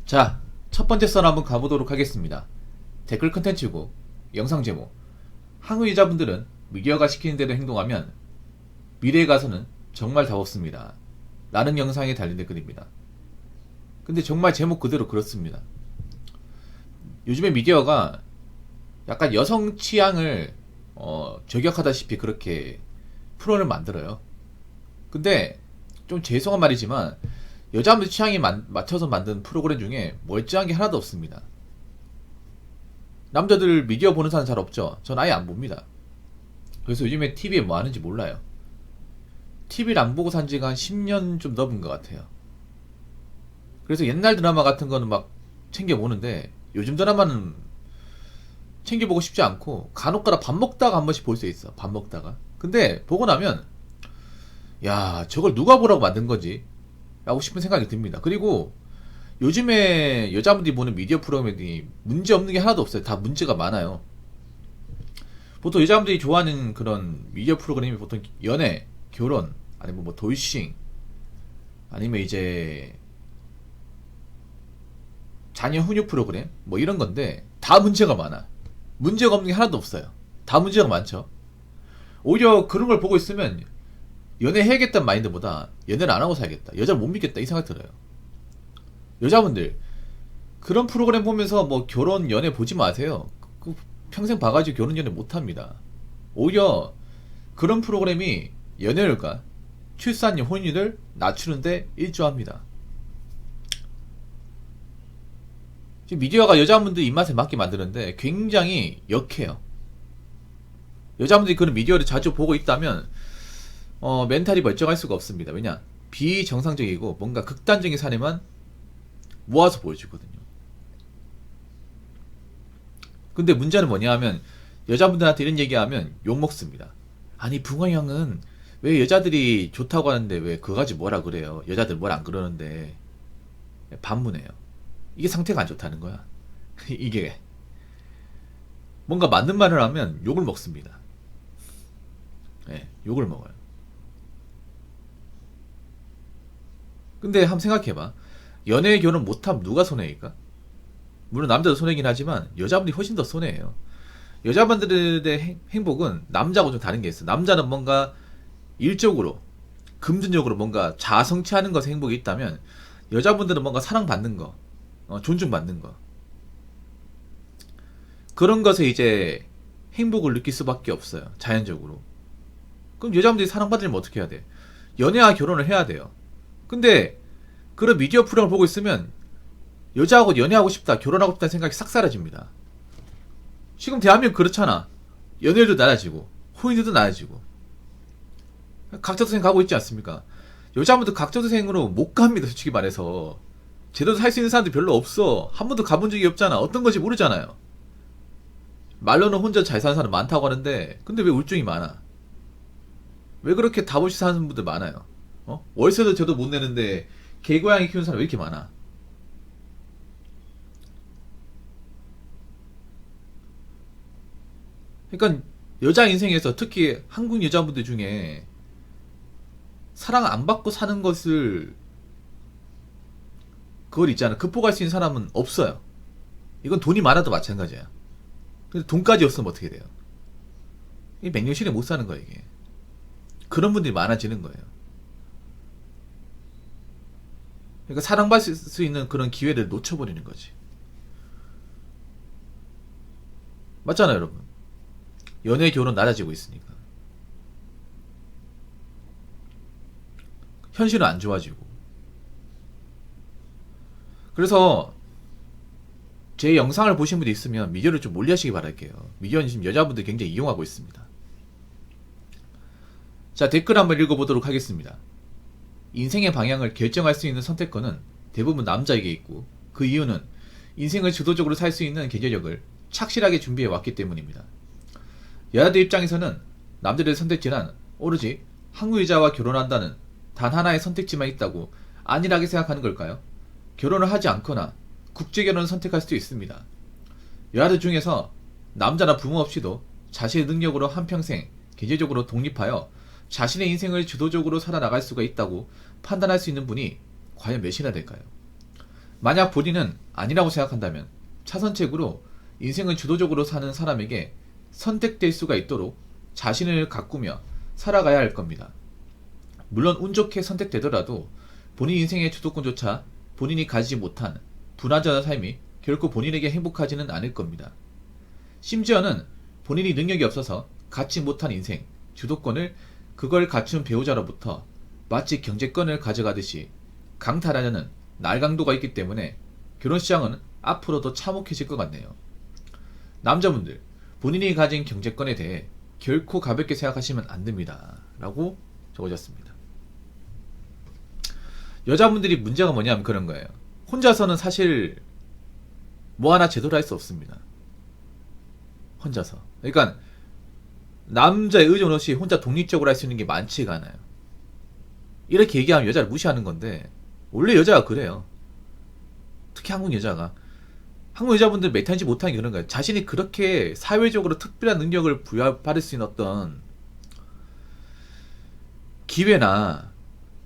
자, 첫 번째 썰 한번 가보도록 하겠습니다. 댓글 컨텐츠고 영상 제목: 항의자분들은 미디어가 시키는 대로 행동하면 미래에 가서는 정말 답 없습니다 라는 영상에 달린 댓글입니다. 근데 정말 제목 그대로 그렇습니다. 요즘에 미디어가 약간 여성 취향을 저격하다시피 그렇게 프로를 만들어요. 근데 좀 죄송한 말이지만 여자분들 취향에 맞춰서 만든 프로그램 중에 멀쩡한 게 하나도 없습니다. 남자들 미디어 보는 사람 잘 없죠? 전 아예 안 봅니다. 그래서 요즘에 TV에 뭐 하는지 몰라요. TV를 안 보고 산 지가 한 10년 좀 넘은 것 같아요. 그래서 옛날 드라마 같은 거는 막 챙겨보는데 요즘 드라마는 챙겨보고 싶지 않고 간혹가다 밥 먹다가 한 번씩 볼 수 있어. 밥 먹다가. 근데 보고 나면 야, 저걸 누가 보라고 만든 거지? 라고 싶은 생각이 듭니다. 그리고 요즘에 여자분들이 보는 미디어 프로그램이 문제 없는 게 하나도 없어요. 다 문제가 많아요. 보통 여자분들이 좋아하는 그런 미디어 프로그램이 보통 연애, 결혼, 아니면 뭐 돌싱, 아니면 이제 자녀 훈육 프로그램, 뭐 이런 건데 다 문제가 많아. 문제가 없는 게 하나도 없어요. 다 문제가 많죠. 오히려 그런 걸 보고 있으면 연애해야겠다는 마인드보다 연애를 안 하고 살겠다, 여자를 못 믿겠다 이 생각 들어요. 여자분들 그런 프로그램 보면서 뭐 결혼 연애 보지 마세요. 평생 봐가지고 결혼 연애 못합니다. 오히려 그런 프로그램이 연애율과 출산율, 혼인율을 낮추는데 일조합니다. 지금 미디어가 여자분들 입맛에 맞게 만드는데 굉장히 역해요. 여자분들이 그런 미디어를 자주 보고 있다면 멘탈이 멀쩡할 수가 없습니다. 왜냐? 비정상적이고 뭔가 극단적인 사례만 모아서 보여주거든요. 근데 문제는 뭐냐 하면 여자분들한테 이런 얘기하면 욕먹습니다. 아니 붕어 형은 왜 여자들이 좋다고 하는데 왜 그거 가지고 뭐라 그래요? 여자들 뭘 안 그러는데. 반문해요. 이게 상태가 안 좋다는 거야. 이게 뭔가 맞는 말을 하면 욕을 먹습니다. 네, 욕을 먹어요. 근데 한번 생각해봐. 연애 결혼 못하면 누가 손해일까? 물론 남자도 손해긴 하지만 여자분들이 훨씬 더 손해예요. 여자분들의 행복은 남자하고 좀 다른 게 있어. 남자는 뭔가 일적으로 금전적으로 뭔가 자아성취하는 것에 행복이 있다면 여자분들은 뭔가 사랑받는 거, 존중받는 거, 그런 것에 이제 행복을 느낄 수밖에 없어요. 자연적으로. 그럼 여자분들이 사랑받으려면 어떻게 해야 돼? 연애와 결혼을 해야 돼요. 근데 그런 미디어 프로그램을 보고 있으면 여자하고 연애하고 싶다, 결혼하고 싶다는 생각이 싹 사라집니다. 지금 대한민국 그렇잖아. 연애율도 낮아지고 혼인율도 낮아지고 각자도생 가고 있지 않습니까? 여자분들 각자도생으로 못 갑니다. 솔직히 말해서 제대로 살 수 있는 사람들이 별로 없어. 한 번도 가본 적이 없잖아. 어떤 건지 모르잖아요. 말로는 혼자 잘 사는 사람 많다고 하는데 근데 왜 울증이 많아? 왜 그렇게 답 없이 사는 분들 많아요? 월세도 저도 못 내는데 개고양이 키우는 사람 왜 이렇게 많아? 그러니까 여자 인생에서 특히 한국 여자분들 중에 사랑 안 받고 사는 것을 그걸 있잖아, 극복할 수 있는 사람은 없어요. 이건 돈이 많아도 마찬가지야. 근데 돈까지 없으면 어떻게 돼요? 이 맹렬실에 못 사는 거야 이게. 그런 분들이 많아지는 거예요. 그러니까 사랑받을 수 있는 그런 기회를 놓쳐버리는 거지. 맞잖아요 여러분. 연애 결혼 낮아지고 있으니까 현실은 안 좋아지고. 그래서 제 영상을 보신 분이 있으면 미디어를 좀 멀리하시기 바랄게요. 미디어는 지금 여자분들 굉장히 이용하고 있습니다. 자, 댓글 한번 읽어보도록 하겠습니다. 인생의 방향을 결정할 수 있는 선택권은 대부분 남자에게 있고 그 이유는 인생을 주도적으로 살 수 있는 경제력을 착실하게 준비해 왔기 때문입니다. 여자들 입장에서는 남자들의 선택지란 오로지 항우여자와 결혼한다는 단 하나의 선택지만 있다고 안일하게 생각하는 걸까요? 결혼을 하지 않거나 국제결혼을 선택할 수도 있습니다. 여자들 중에서 남자나 부모 없이도 자신의 능력으로 한평생 경제적으로 독립하여 자신의 인생을 주도적으로 살아나갈 수가 있다고 판단할 수 있는 분이 과연 몇이나 될까요? 만약 본인은 아니라고 생각한다면 차선책으로 인생을 주도적으로 사는 사람에게 선택될 수가 있도록 자신을 가꾸며 살아가야 할 겁니다. 물론 운 좋게 선택되더라도 본인 인생의 주도권조차 본인이 가지지 못한 불완전한 삶이 결코 본인에게 행복하지는 않을 겁니다. 심지어는 본인이 능력이 없어서 갖지 못한 인생, 주도권을 그걸 갖춘 배우자로부터 마치 경제권을 가져가듯이 강탈하려는 날강도가 있기 때문에 결혼시장은 앞으로도 참혹해질 것 같네요. 남자분들, 본인이 가진 경제권에 대해 결코 가볍게 생각하시면 안 됩니다. 라고 적어졌습니다. 여자분들이 문제가 뭐냐면 그런 거예요. 혼자서는 사실 뭐 하나 제대로 할 수 없습니다. 혼자서. 그러니까 남자의 의존 없이 혼자 독립적으로 할 수 있는 게 많지가 않아요. 이렇게 얘기하면 여자를 무시하는 건데 원래 여자가 그래요. 특히 한국 여자가. 한국 여자분들 메타인지 못하는 게 그런 거예요. 자신이 그렇게 사회적으로 특별한 능력을 부여받을 수 있는 어떤 기회나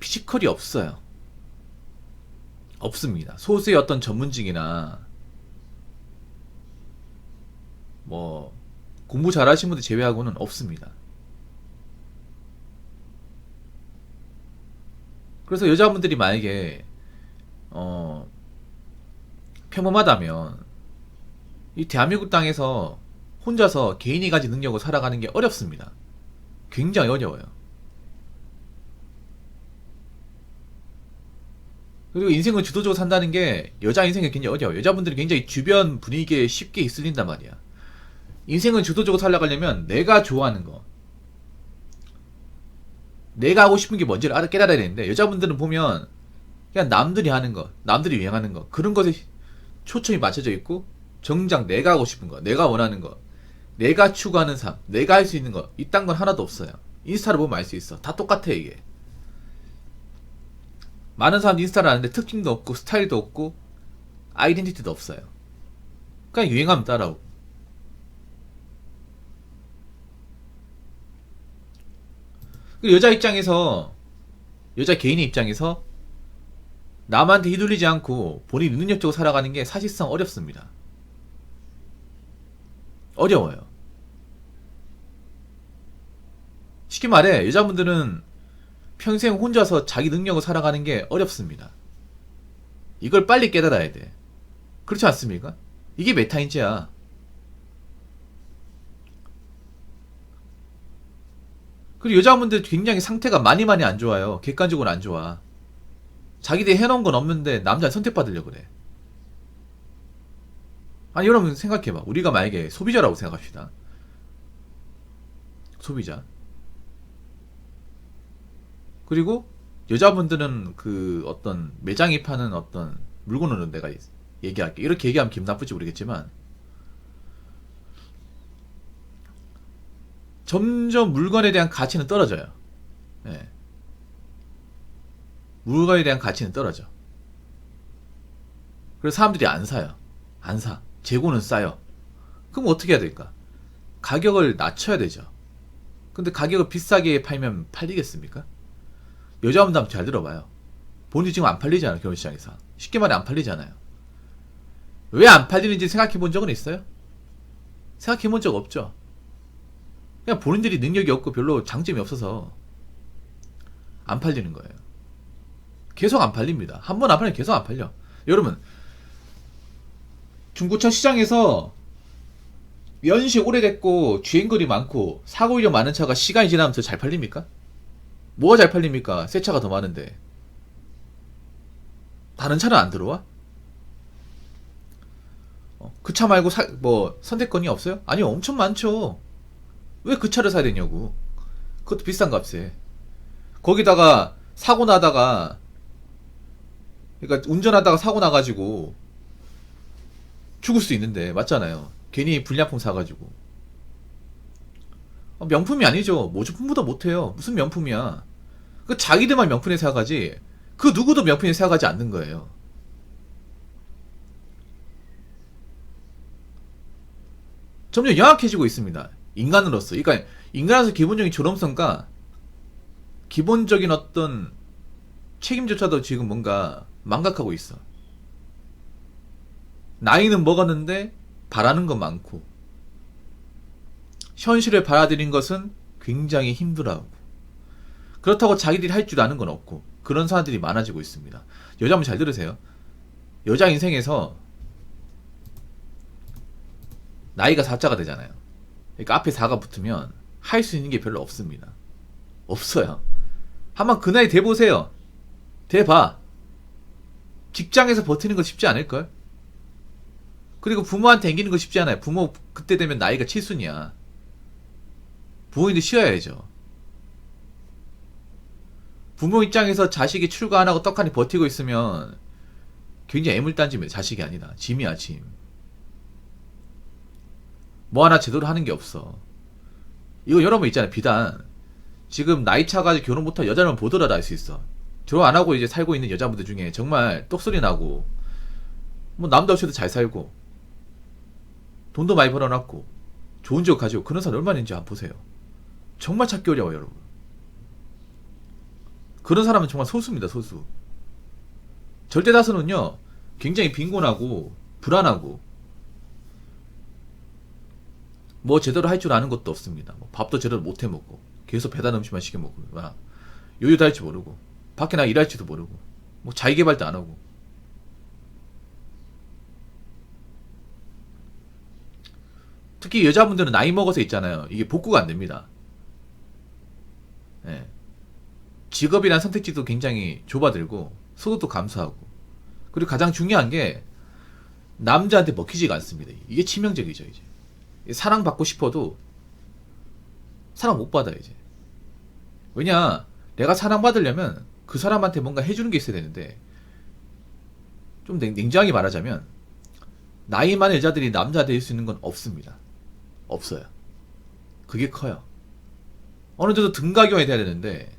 피지컬이 없어요. 없습니다. 소수의 어떤 전문직이나 뭐 공부 잘하신 분들 제외하고는 없습니다. 그래서 여자분들이 만약에 평범하다면 이 대한민국 땅에서 혼자서 개인이 가진 능력으로 살아가는 게 어렵습니다. 굉장히 어려워요. 그리고 인생을 주도적으로 산다는 게 여자 인생이 굉장히 어려워요. 여자분들이 굉장히 주변 분위기에 쉽게 휩쓸린단 말이야. 인생을 주도적으로 살아가려면 내가 좋아하는 거, 내가 하고 싶은 게 뭔지를 깨달아야 되는데 여자분들은 보면 그냥 남들이 하는 거, 남들이 유행하는 거 그런 것에 초점이 맞춰져 있고 정작 내가 하고 싶은 거, 내가 원하는 거, 내가 추구하는 삶, 내가 할 수 있는 거 이딴 건 하나도 없어요. 인스타를 보면 알 수 있어. 다 똑같아 이게. 많은 사람들이 인스타를 하는데 특징도 없고 스타일도 없고 아이덴티티도 없어요. 그냥 유행하면 따라오고. 여자 입장에서, 여자 개인의 입장에서 남한테 휘둘리지 않고 본인이 능력적으로 살아가는 게 사실상 어렵습니다. 어려워요. 쉽게 말해 여자분들은 평생 혼자서 자기 능력을 살아가는 게 어렵습니다. 이걸 빨리 깨달아야 돼. 그렇지 않습니까? 이게 메타인지야. 그리고 여자분들 굉장히 상태가 많이 안 좋아요. 객관적으로 안 좋아. 자기들이 해놓은 건 없는데 남자를 선택받으려고 그래. 아니 여러분 생각해봐. 우리가 만약에 소비자라고 생각합시다. 소비자. 그리고 여자분들은 그 어떤 매장이 파는 어떤 물건으로 내가 얘기할게. 이렇게 얘기하면 기분 나쁠지 모르겠지만 점점 물건에 대한 가치는 떨어져요. 예. 물건에 대한 가치는 떨어져. 그래서 사람들이 안 사요. 안 사. 재고는 싸요. 그럼 어떻게 해야 될까? 가격을 낮춰야 되죠. 근데 가격을 비싸게 팔면 팔리겠습니까? 여자분들 한번 잘 들어봐요. 본인이 지금 안 팔리잖아요. 결혼시장에서. 쉽게 말해 안 팔리잖아요. 왜 안 팔리는지 생각해 본 적은 있어요? 생각해 본 적 없죠. 그냥 본인들이 능력이 없고 별로 장점이 없어서 안 팔리는 거예요. 계속 안 팔립니다. 한 번 안 팔리면 계속 안 팔려. 여러분 중고차 시장에서 연식 오래됐고 주행거리 많고 사고 위험 많은 차가 시간이 지나면서 잘 팔립니까? 뭐가 잘 팔립니까? 새 차가 더 많은데. 다른 차는 안 들어와? 그 차 말고 뭐 선택권이 없어요? 아니요, 엄청 많죠. 왜 그 차를 사야 되냐고. 그것도 비싼 값에. 거기다가 사고 나다가, 그러니까 운전하다가 사고 나가지고 죽을 수 있는데, 맞잖아요. 괜히 불량품 사가지고. 명품이 아니죠. 모조품보다 못해요. 무슨 명품이야. 그 자기들만 명품에 사가지 그 누구도 명품에 사가지 않는 거예요. 점점 영악해지고 있습니다. 인간으로서. 그러니까 인간으로서 기본적인 존엄성과 기본적인 어떤 책임조차도 지금 뭔가 망각하고 있어. 나이는 먹었는데 바라는 건 많고 현실을 받아들인 것은 굉장히 힘들어하고 그렇다고 자기들이 할 줄 아는 건 없고 그런 사람들이 많아지고 있습니다. 여자분 잘 들으세요. 여자 인생에서 나이가 4자가 되잖아요. 그러니까 앞에 4가 붙으면 할 수 있는 게 별로 없습니다. 없어요. 한번 그 나이 돼보세요. 돼봐. 직장에서 버티는 거 쉽지 않을걸? 그리고 부모한테 앵기는 거 쉽지 않아요. 부모 그때 되면 나이가 7순이야. 부모님들 쉬어야죠. 부모 입장에서 자식이 출가 안 하고 떡하니 버티고 있으면 굉장히 애물단지입니다. 자식이 아니다. 짐이야, 짐. 뭐 하나 제대로 하는 게 없어. 이거 여러분 있잖아요. 비단 지금 나이 차가지고 결혼 못하고 여자를 보더라도 알 수 있어. 결혼 안 하고 이제 살고 있는 여자분들 중에 정말 똑소리 나고 뭐 남도 없이도 잘 살고 돈도 많이 벌어놨고 좋은 집 가지고 그런 사람 얼마나 있는지 한번 보세요. 정말 찾기 어려워요, 여러분. 그런 사람은 정말 소수입니다, 소수. 절대 다수는요, 굉장히 빈곤하고 불안하고 뭐 제대로 할 줄 아는 것도 없습니다. 뭐 밥도 제대로 못 해먹고 계속 배달 음식만 시켜 먹고 요리도 할 줄 모르고 밖에 나 일할지도 모르고 뭐 자기 개발도 안 하고 특히 여자분들은 나이 먹어서 있잖아요. 이게 복구가 안 됩니다. 예. 직업이란 선택지도 굉장히 좁아들고 소득도 감소하고 그리고 가장 중요한 게 남자한테 먹히지가 않습니다. 이게 치명적이죠. 이제 사랑받고 싶어도 사랑 못 받아 이제. 왜냐 내가 사랑받으려면 그 사람한테 뭔가 해주는 게 있어야 되는데 좀 냉정하게 말하자면 나이 많은 여자들이 남자한테 할 수 있는 건 없습니다. 없어요. 그게 커요. 어느 정도 등가교환이 돼야 되는데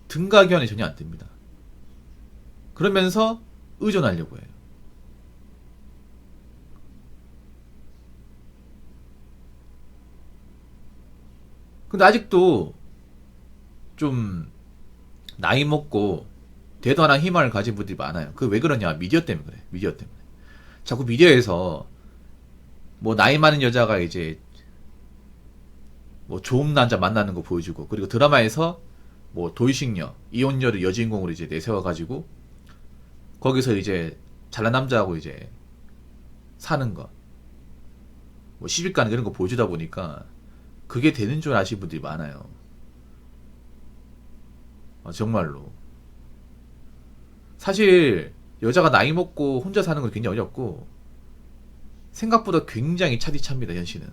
등가교환이 전혀 안 됩니다. 그러면서 의존하려고 해요. 근데 아직도 좀 나이 먹고 대단한 희망을 가진 분들이 많아요. 그 왜 그러냐? 미디어 때문에 그래. 미디어 때문에. 자꾸 미디어에서 뭐 나이 많은 여자가 이제 뭐 좋은 남자 만나는 거 보여주고 그리고 드라마에서 뭐 도이식녀, 이혼녀를 여주인공으로 이제 내세워가지고 거기서 이제 잘난 남자하고 이제 사는 거, 뭐 시집 가는 이런 거 보여주다 보니까 그게 되는 줄 아시는 분들이 많아요. 정말로. 사실 여자가 나이 먹고 혼자 사는 건 굉장히 어렵고 생각보다 굉장히 차디찹니다. 현실은.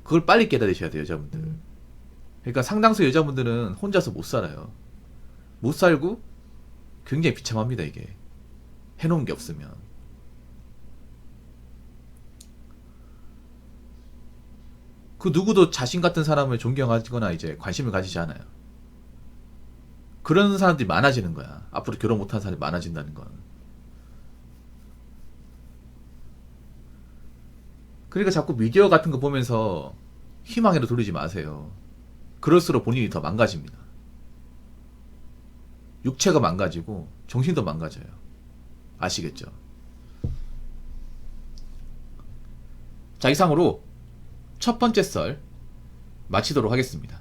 그걸 빨리 깨달으셔야 돼요, 여자분들. 그러니까 상당수 여자분들은 혼자서 못 살아요. 못 살고 굉장히 비참합니다, 이게. 해놓은 게 없으면. 그 누구도 자신 같은 사람을 존경하거나 이제 관심을 가지지 않아요. 그런 사람들이 많아지는 거야. 앞으로 결혼 못한 사람이 많아진다는 건. 그러니까 자꾸 미디어 같은 거 보면서 희망으로 돌리지 마세요. 그럴수록 본인이 더 망가집니다. 육체가 망가지고 정신도 망가져요. 아시겠죠? 자, 이상으로 첫 번째 썰 마치도록 하겠습니다.